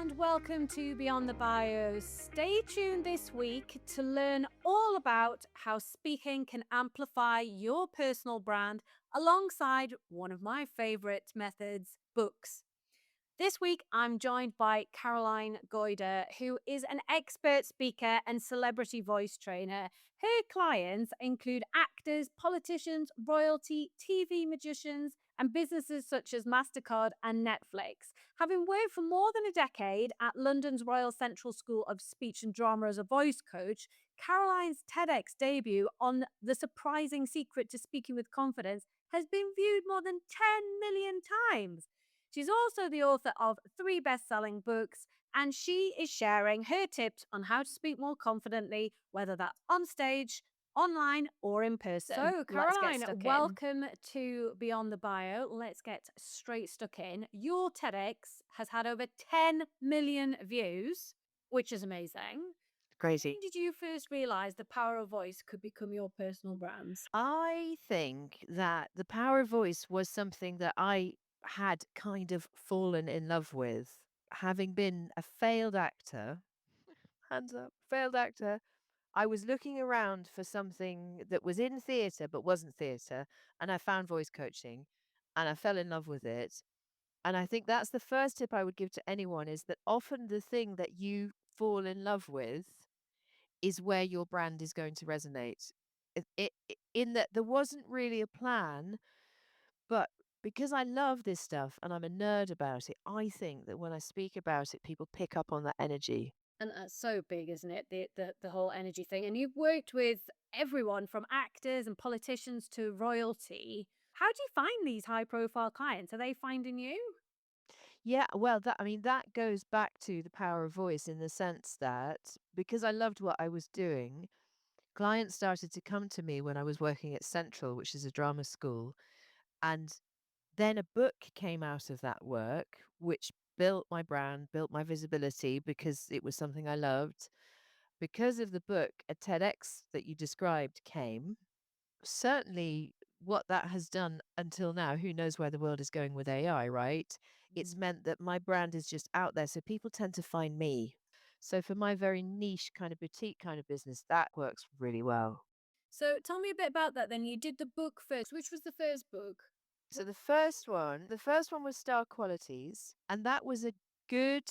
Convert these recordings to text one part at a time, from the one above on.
and welcome to Beyond the Bio. Stay tuned this week to learn all about how speaking can amplify your personal brand alongside one of my favorite methods, books. This week, I'm joined by Caroline Goyder, who is an expert speaker and celebrity voice trainer. Her clients include actors, politicians, royalty, TV magicians, and businesses such as MasterCard and Netflix. Having worked for more than a decade at London's Royal Central School of Speech and Drama as a voice coach, Caroline's TEDx debut on The Surprising Secret to Speaking with Confidence has been viewed more than 10 million times. She's also the author of 3 best-selling books, and she is sharing her tips on how to speak more confidently, whether that's on stage, online, or in person. So, Caroline, welcome to Beyond the Bio. Let's get straight stuck in. Your TEDx has had over 10 million views, which is amazing. Crazy. When did you first realize the power of voice could become your personal brand? I think that the power of voice was something that I had kind of fallen in love with. Having been a failed actor, hands up, failed actor, I was looking around for something that was in theatre but wasn't theatre, and I found voice coaching and I fell in love with it. And I think that's the first tip I would give to anyone is that often the thing that you fall in love with is where your brand is going to resonate. In that there wasn't really a plan, but because I love this stuff and I'm a nerd about it, I think that when I speak about it, people pick up on that energy. And that's so big, isn't it? The whole energy thing. And you've worked with everyone from actors and politicians to royalty. How do you find these high profile clients? Are they finding you? Yeah, well, that goes back to the power of voice in the sense that because I loved what I was doing, clients started to come to me when I was working at Central, which is a drama school, and then a book came out of that work, which built my brand, built my visibility because it was something I loved. Because of the book, a TEDx that you described came. Certainly, what that has done until now, who knows where the world is going with AI, right? It's Mm. meant that my brand is just out there. So people tend to find me. So for my very niche kind of boutique kind of business, that works really well. So tell me a bit about that then. You did the book first. Which was the first book? So the first one was Star Qualities, and that was a good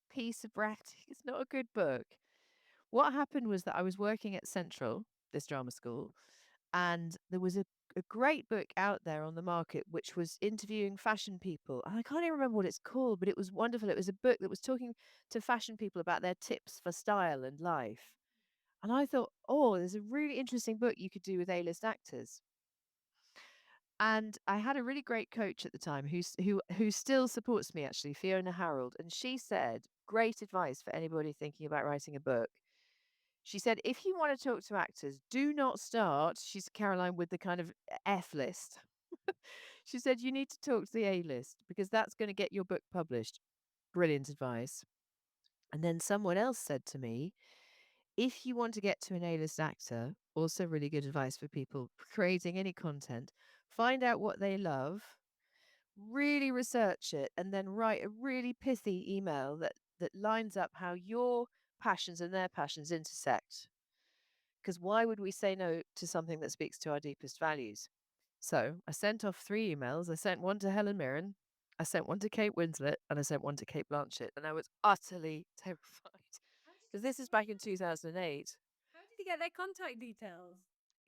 piece of practice. It's not a good book. What happened was that I was working at Central, this drama school, and there was a great book out there on the market which was interviewing fashion people. And I can't even remember what it's called, but it was wonderful. It was a book that was talking to fashion people about their tips for style and life. And I thought, oh, there's a really interesting book you could do with A-list actors. And I had a really great coach at the time who still supports me actually, Fiona Harold, and she said, great advice for anybody thinking about writing a book. She said, if you want to talk to actors, do not start, she's Caroline, with the kind of F list. She said, you need to talk to the A list because that's going to get your book published. Brilliant advice. And then someone else said to me, if you want to get to an A-list actor, also really good advice for people creating any content, find out what they love, really research it, and then write a really pithy email that lines up how your passions and their passions intersect. Because why would we say no to something that speaks to our deepest values? So I sent off 3 emails. I sent one to Helen Mirren, I sent one to Kate Winslet, and I sent one to Kate Blanchett, and I was utterly terrified How did because you this is find back in them? 2008. How did you get their contact details?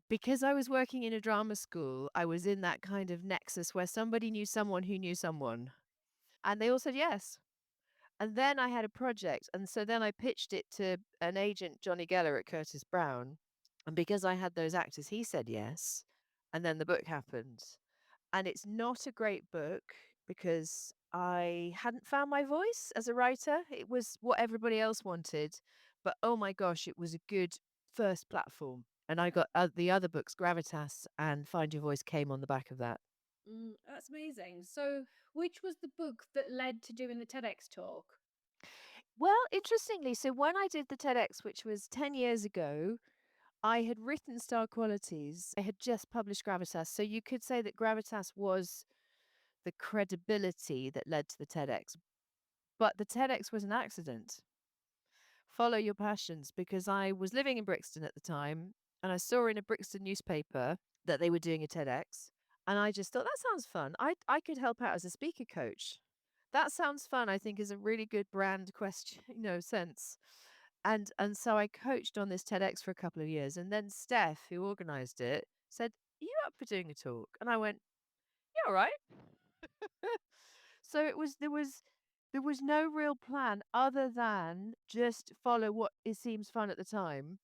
Because I was working in a drama school, I was in that kind of nexus where somebody knew someone who knew someone, and they all said yes. And then I had a project, and so then I pitched it to an agent, Johnny Geller at Curtis Brown, and because I had those actors, he said yes, and then the book happened. And it's not a great book because I hadn't found my voice as a writer. It was what everybody else wanted, but oh my gosh, it was a good first platform. And I got the other books, Gravitas and Find Your Voice, came on the back of that. That's amazing. So, which was the book that led to doing the TEDx talk? Well, interestingly, so when I did the TEDx, which was 10 years ago, I had written Star Qualities. I had just published Gravitas. So you could say that Gravitas was the credibility that led to the TEDx. But the TEDx was an accident. Follow your passions, because I was living in Brixton at the time and I saw in a Brixton newspaper that they were doing a TEDx. And I just thought, that sounds fun. I could help out as a speaker coach. That sounds fun, I think, is a really good brand question, sense. And so I coached on this TEDx for a couple of years. And then Steph, who organized it, said, "Are you up for doing a talk?" And I went, "Yeah, all right." So there was no real plan other than just follow what it seems fun at the time.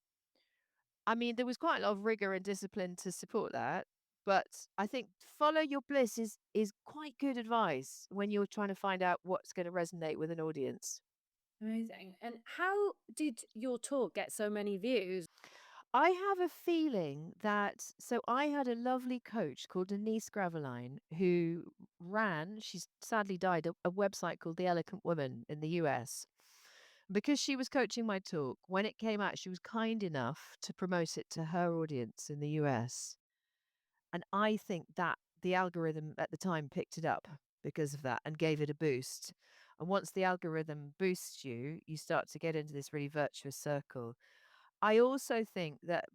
I mean, there was quite a lot of rigor and discipline to support that, but I think follow your bliss is quite good advice when you're trying to find out what's going to resonate with an audience. Amazing. And how did your talk get so many views? I have a feeling that I had a lovely coach called Denise Graveline who she's sadly died, a website called The Eloquent Woman in the US. Because she was coaching my talk, when it came out, she was kind enough to promote it to her audience in the US. And I think that the algorithm at the time picked it up because of that and gave it a boost. And once the algorithm boosts you, you start to get into this really virtuous circle. I also think that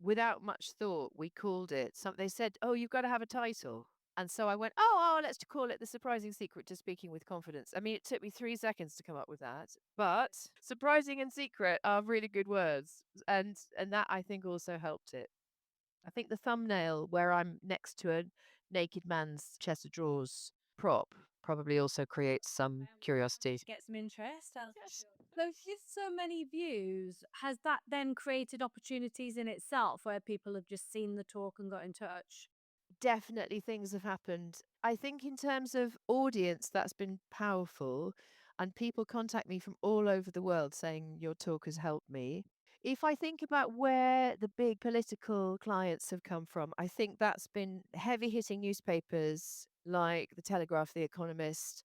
without much thought, we called it they said, "Oh, you've got to have a title." And so I went, "Oh, let's call it The Surprising Secret to Speaking with Confidence." I mean, it took me 3 seconds to come up with that, but surprising and secret are really good words. And that I think also helped it. I think the thumbnail where I'm next to a naked man's chest of drawers prop probably also creates some curiosity. Get some interest. Yes. So, with so many views, has that then created opportunities in itself where people have just seen the talk and got in touch? Definitely things have happened. I think in terms of audience, that's been powerful. And people contact me from all over the world saying your talk has helped me. If I think about where the big political clients have come from, I think that's been heavy hitting newspapers like The Telegraph, The Economist,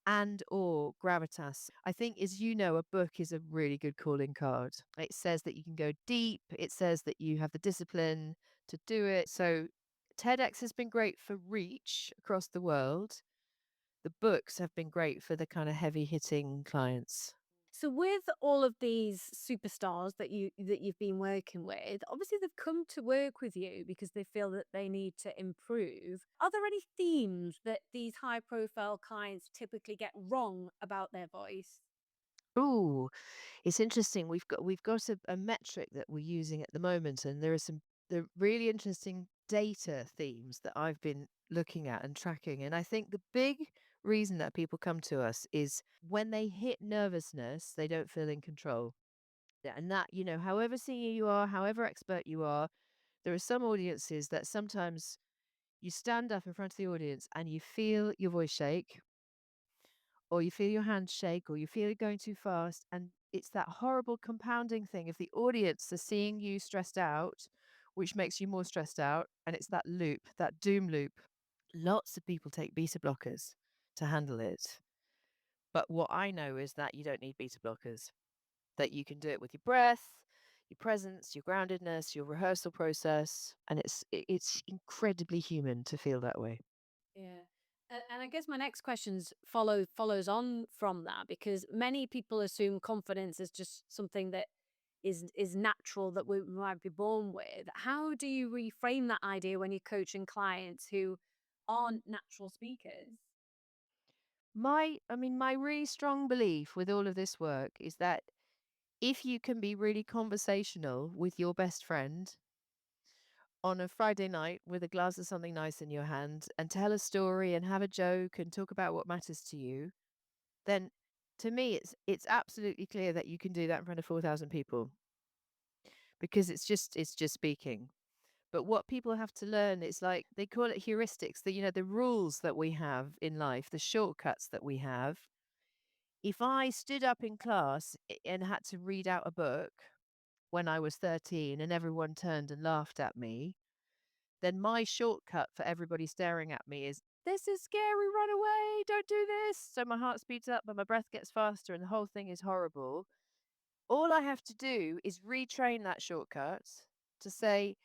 and or gravitas. I think, as you know, a book is a really good calling card. It says that you can go deep. It says that you have the discipline to do it. So TEDx has been great for reach across the world. The books have been great for the kind of heavy hitting clients. So with all of these superstars that you've been working with, obviously they've come to work with you because they feel that they need to improve. Are there any themes that these high profile clients typically get wrong about their voice? Ooh, it's interesting. We've got a metric that we're using at the moment, and there are some the really interesting data themes that I've been looking at and tracking. And I think the big reason that people come to us is when they hit nervousness, they don't feel in control. Yeah, and that, however senior you are, however expert you are, there are some audiences that sometimes you stand up in front of the audience and you feel your voice shake, or you feel your hands shake, or you feel it going too fast. And it's that horrible compounding thing of the audience are seeing you stressed out, which makes you more stressed out. And it's that loop, that doom loop. Lots of people take beta blockers to handle it. But what I know is that you don't need beta blockers, that you can do it with your breath, your presence, your groundedness, your rehearsal process. And it's incredibly human to feel that way. Yeah. And I guess my next questions follows on from that because many people assume confidence is just something that is natural that we might be born with. How do you reframe that idea when you're coaching clients who aren't natural speakers? My really strong belief with all of this work is that if you can be really conversational with your best friend on a Friday night with a glass of something nice in your hand and tell a story and have a joke and talk about what matters to you, then to me it's absolutely clear that you can do that in front of 4,000 people, because it's just speaking. But what people have to learn is, like, they call it heuristics, the rules that we have in life, the shortcuts that we have. If I stood up in class and had to read out a book when I was 13 and everyone turned and laughed at me, then my shortcut for everybody staring at me is, "This is scary, run away, don't do this." So my heart speeds up and my breath gets faster and the whole thing is horrible. All I have to do is retrain that shortcut to say,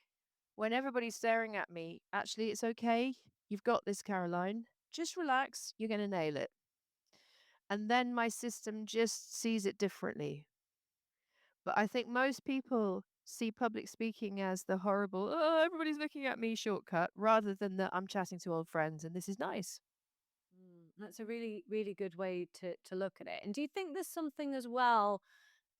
when everybody's staring at me, actually, it's okay. You've got this, Caroline. Just relax. You're going to nail it. And then my system just sees it differently. But I think most people see public speaking as the horrible, oh, everybody's looking at me shortcut, rather than that I'm chatting to old friends and this is nice. That's a really, really good way to look at it. And do you think there's something as well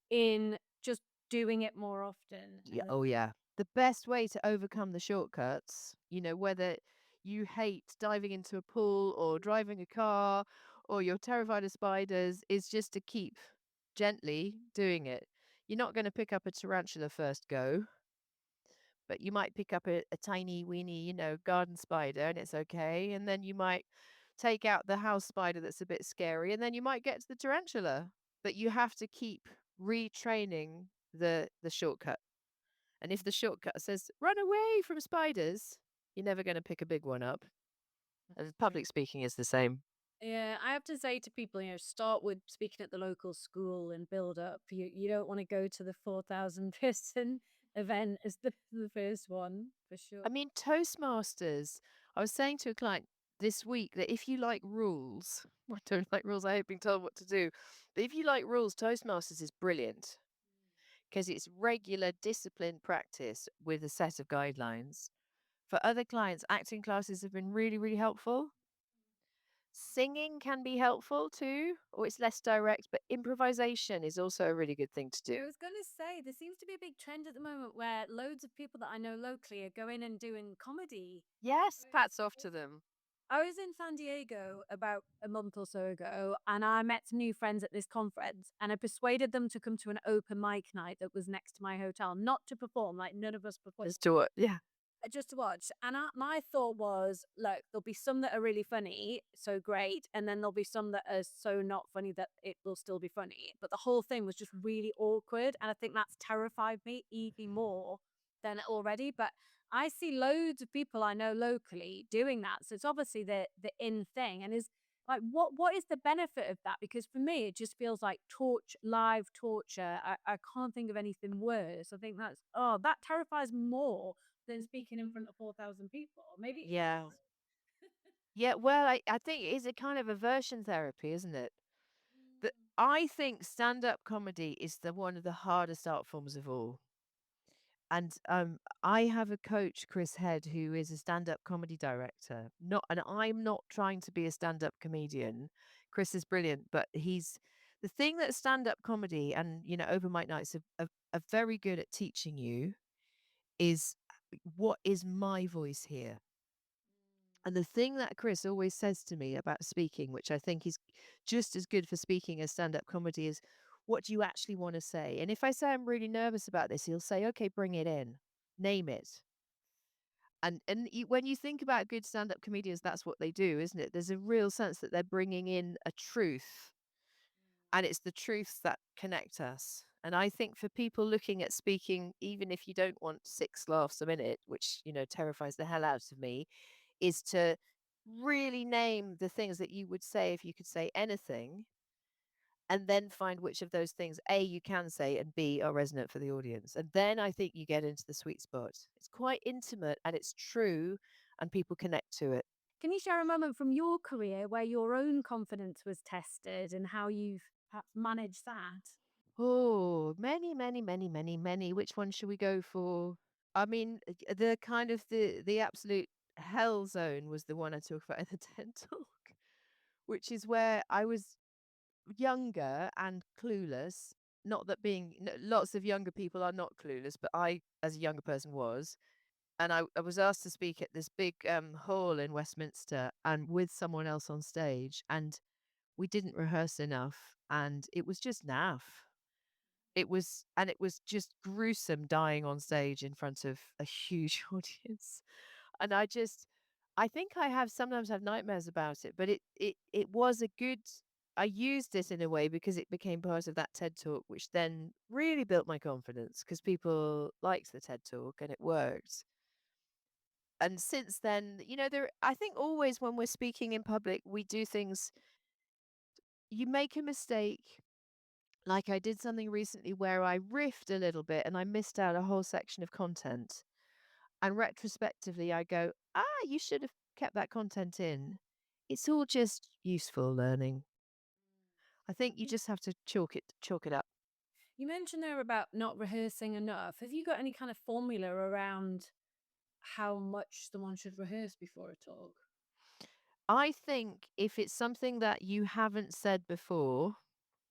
in just doing it more often? Yeah. Oh, yeah. The best way to overcome the shortcuts, whether you hate diving into a pool or driving a car or you're terrified of spiders, is just to keep gently doing it. You're not going to pick up a tarantula first go, but you might pick up a tiny, weeny, garden spider and it's okay. And then you might take out the house spider that's a bit scary. And then you might get to the tarantula. But you have to keep retraining the shortcut. And if the shortcut says, run away from spiders, you're never going to pick a big one up. And True. public speaking is the same. Yeah, I have to say to people, start with speaking at the local school and build up. You don't want to go to the 4,000 person event as the first one for sure. I mean, Toastmasters, I was saying to a client this week that if you like rules, I don't like rules, I hate being told what to do. But if you like rules, Toastmasters is brilliant because it's regular disciplined practice with a set of guidelines. For other clients, acting classes have been really, really helpful. Singing can be helpful too, or it's less direct, but improvisation is also a really good thing to do. I was going to say, there seems to be a big trend at the moment where loads of people that I know locally are going and doing comedy. Yes, hats off to them. I was in San Diego about a month or so ago, and I met some new friends at this conference, and I persuaded them to come to an open mic night that was next to my hotel, not to perform, like none of us performed. Let's do it. Yeah. Just to watch. And my thought was, look, there'll be some that are really funny, so great. And then there'll be some that are so not funny that it will still be funny. But the whole thing was just really awkward. And I think that's terrified me even more than already. But I see loads of people I know locally doing that. So it's obviously the in thing. And is like what is the benefit of that? Because for me, it just feels like live torture. I can't think of anything worse. I think that terrifies me more than speaking in front of 4,000 people. Maybe it Yeah. is. Yeah. Well, I think it is a kind of aversion therapy, isn't it? But Mm. I think stand up comedy is one of the hardest art forms of all. And I have a coach, Chris Head, who is a stand-up comedy director. And I'm not trying to be a stand-up comedian. Chris is brilliant, but he's the thing that stand-up comedy and open mic nights are very good at teaching you is what is my voice here. And the thing that Chris always says to me about speaking, which I think is just as good for speaking as stand-up comedy, is what do you actually want to say? And if I say I'm really nervous about this, he'll say, okay, bring it in, name it. And when you think about good stand-up comedians, that's what they do, isn't it? There's a real sense that they're bringing in a truth, and it's the truths that connect us. And I think for people looking at speaking, even if you don't want 6 laughs a minute, which, terrifies the hell out of me, is to really name the things that you would say if you could say anything, and then find which of those things, A, you can say, and B, are resonant for the audience. And then I think you get into the sweet spot. It's quite intimate and it's true, and people connect to it. Can you share a moment from your career where your own confidence was tested and how you've perhaps managed that? Oh, many, many, many, many, many. Which one should we go for? I mean, the kind of the absolute hell zone was the one I talk about in the TED Talk, which is where I was younger and clueless. Not that lots of younger people are not clueless, but I, as a younger person, was. And I was asked to speak at this big hall in Westminster and with someone else on stage. And we didn't rehearse enough. And it was just naff. And it was just gruesome dying on stage in front of a huge audience. And I think I sometimes have nightmares about it, but it was a good, I used it in a way because it became part of that TED Talk, which then really built my confidence because people liked the TED Talk and it worked. And since then, I think always when we're speaking in public, we do things, you make a mistake. Like I did something recently where I riffed a little bit and I missed out a whole section of content. And retrospectively, I go, you should have kept that content in. It's all just useful learning. I think you just have to chalk it up. You mentioned there about not rehearsing enough. Have you got any kind of formula around how much someone should rehearse before a talk? I think if it's something that you haven't said before,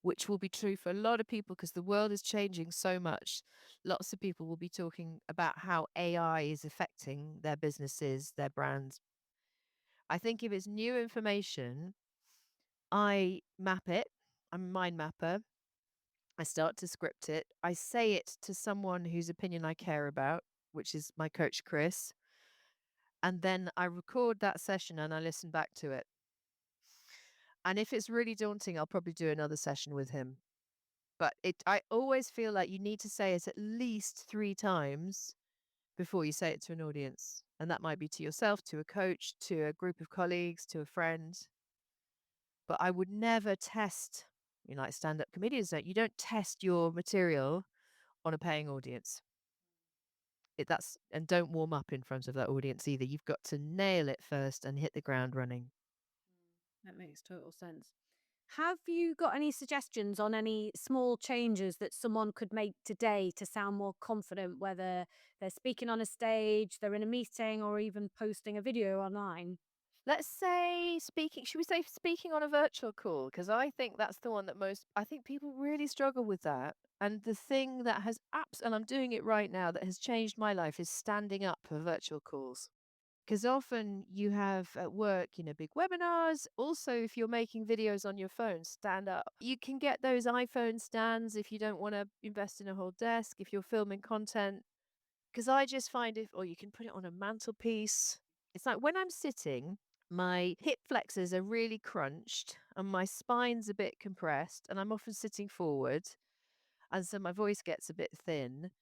which will be true for a lot of people because the world is changing so much, lots of people will be talking about how AI is affecting their businesses, their brands. I think if it's new information, I map it. I'm a mind mapper. I start to script it. I say it to someone whose opinion I care about, which is my coach, Chris. And then I record that session and I listen back to it. And if it's really daunting, I'll probably do another session with him. But I always feel like you need to say it at least 3 times before you say it to an audience. And that might be to yourself, to a coach, to a group of colleagues, to a friend. But I would never test, like stand-up comedians don't. You don't test your material on a paying audience. And don't warm up in front of that audience either. You've got to nail it first and hit the ground running. That makes total sense. Have you got any suggestions on any small changes that someone could make today to sound more confident, whether they're speaking on a stage, they're in a meeting, or even posting a video online? Let's say should we say speaking on a virtual call? Because I think that's the one that I think people really struggle with that. And the thing that and I'm doing it right now, that has changed my life is standing up for virtual calls. Because often you have at work, big webinars. Also, if you're making videos on your phone, stand up. You can get those iPhone stands if you don't want to invest in a whole desk, if you're filming content. Because I just find or you can put it on a mantelpiece. It's like when I'm sitting, my hip flexors are really crunched and my spine's a bit compressed, and I'm often sitting forward. And so my voice gets a bit thin.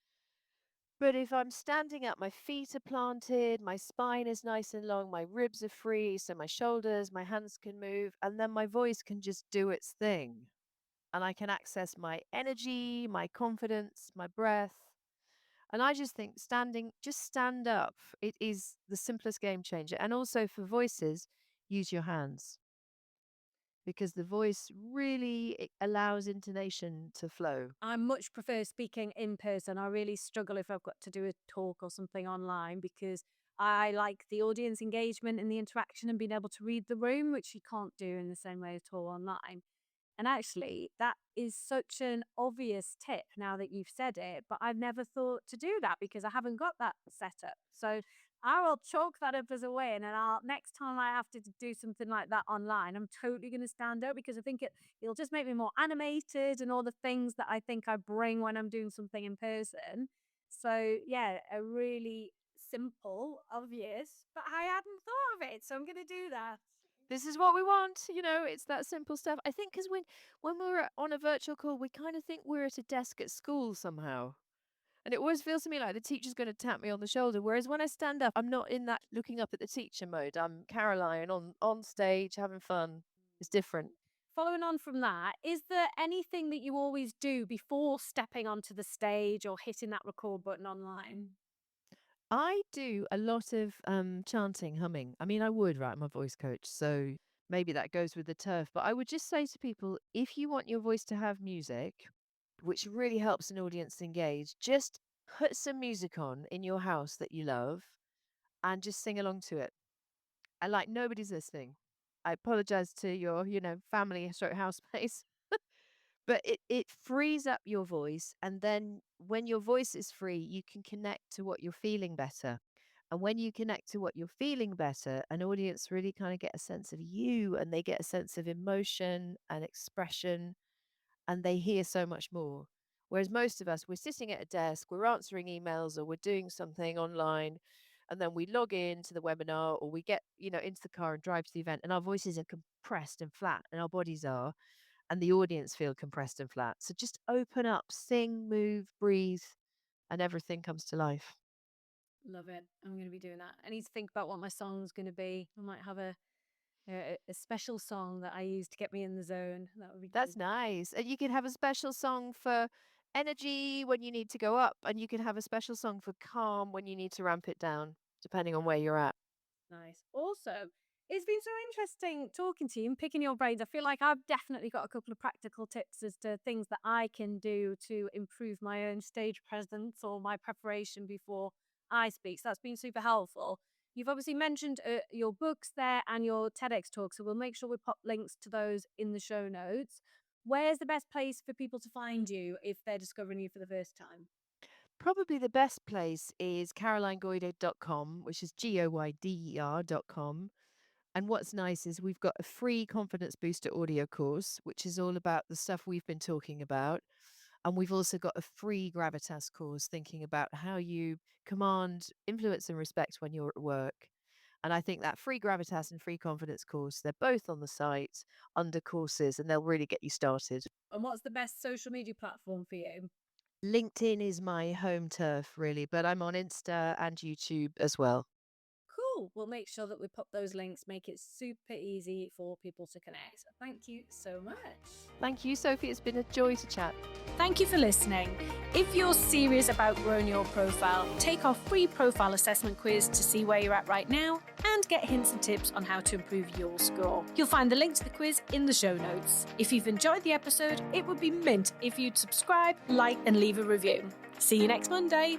But if I'm standing up, my feet are planted, my spine is nice and long, my ribs are free, so my shoulders, my hands can move, and then my voice can just do its thing. And I can access my energy, my confidence, my breath. And I just think just stand up. It is the simplest game changer. And also for voices, use your hands because the voice really allows intonation to flow. I much prefer speaking in person. I really struggle if I've got to do a talk or something online because I like the audience engagement and the interaction and being able to read the room, which you can't do in the same way at all online. And actually, that is such an obvious tip now that you've said it, but I've never thought to do that because I haven't got that set up. So I will chalk that up as a win, and I'll next time I have to do something like that online, I'm totally going to stand up because I think it'll just make me more animated and all the things that I think I bring when I'm doing something in person. So yeah, a really simple, obvious, but I hadn't thought of it, so I'm going to do that. This is what we want. It's that simple stuff. I think because when we're on a virtual call, we kind of think we're at a desk at school somehow. And it always feels to me like the teacher's going to tap me on the shoulder. Whereas when I stand up, I'm not in that looking up at the teacher mode. I'm Caroline on stage having fun. It's different. Following on from that, is there anything that you always do before stepping onto the stage or hitting that record button online? I do a lot of chanting, humming. I mean, I would, right? I'm a voice coach. So maybe that goes with the turf. But I would just say to people, if you want your voice to have music, which really helps an audience engage, just put some music on in your house that you love and just sing along to it. And like nobody's listening. I apologize to your, family stroke house space. But it frees up your voice, and then when your voice is free, you can connect to what you're feeling better. And when you connect to what you're feeling better, an audience really kind of get a sense of you, and they get a sense of emotion and expression, and they hear so much more. Whereas most of us, we're sitting at a desk, we're answering emails, or we're doing something online, and then we log in to the webinar, or we get, into the car and drive to the event, and our voices are compressed and flat, and our bodies are, and the audience feel compressed and flat. So just open up, sing, move, breathe, and everything comes to life. Love it. I'm going to be doing that. I need to think about what my song's going to be. I might have a special song that I use to get me in the zone. That would be good. That's nice. And you can have a special song for energy when you need to go up, and you can have a special song for calm when you need to ramp it down, depending on where you're at. Nice. Also, It's been so interesting talking to you and picking your brains. I feel like I've definitely got a couple of practical tips as to things that I can do to improve my own stage presence or my preparation before I speak. So that's been super helpful. You've obviously mentioned your books there and your TEDx talk, so we'll make sure we pop links to those in the show notes. Where's the best place for people to find you if they're discovering you for the first time? Probably the best place is carolinegoyder.com, which is Goyder.com. And what's nice is we've got a free confidence booster audio course, which is all about the stuff we've been talking about. And we've also got a free gravitas course thinking about how you command influence and respect when you're at work. And I think that free gravitas and free confidence course, they're both on the site under courses and they'll really get you started. And what's the best social media platform for you? LinkedIn is my home turf, really, but I'm on Insta and YouTube as well. Cool. We'll make sure that we put those links, make it super easy for people to connect. Thank you so much. Thank you, Sophie. It's been a joy to chat. Thank you for listening. If you're serious about growing your profile, take our free profile assessment quiz to see where you're at right now and get hints and tips on how to improve your score. You'll find the link to the quiz in the show notes. If you've enjoyed the episode, it would be mint if you'd subscribe, like, and leave a review. See you next Monday.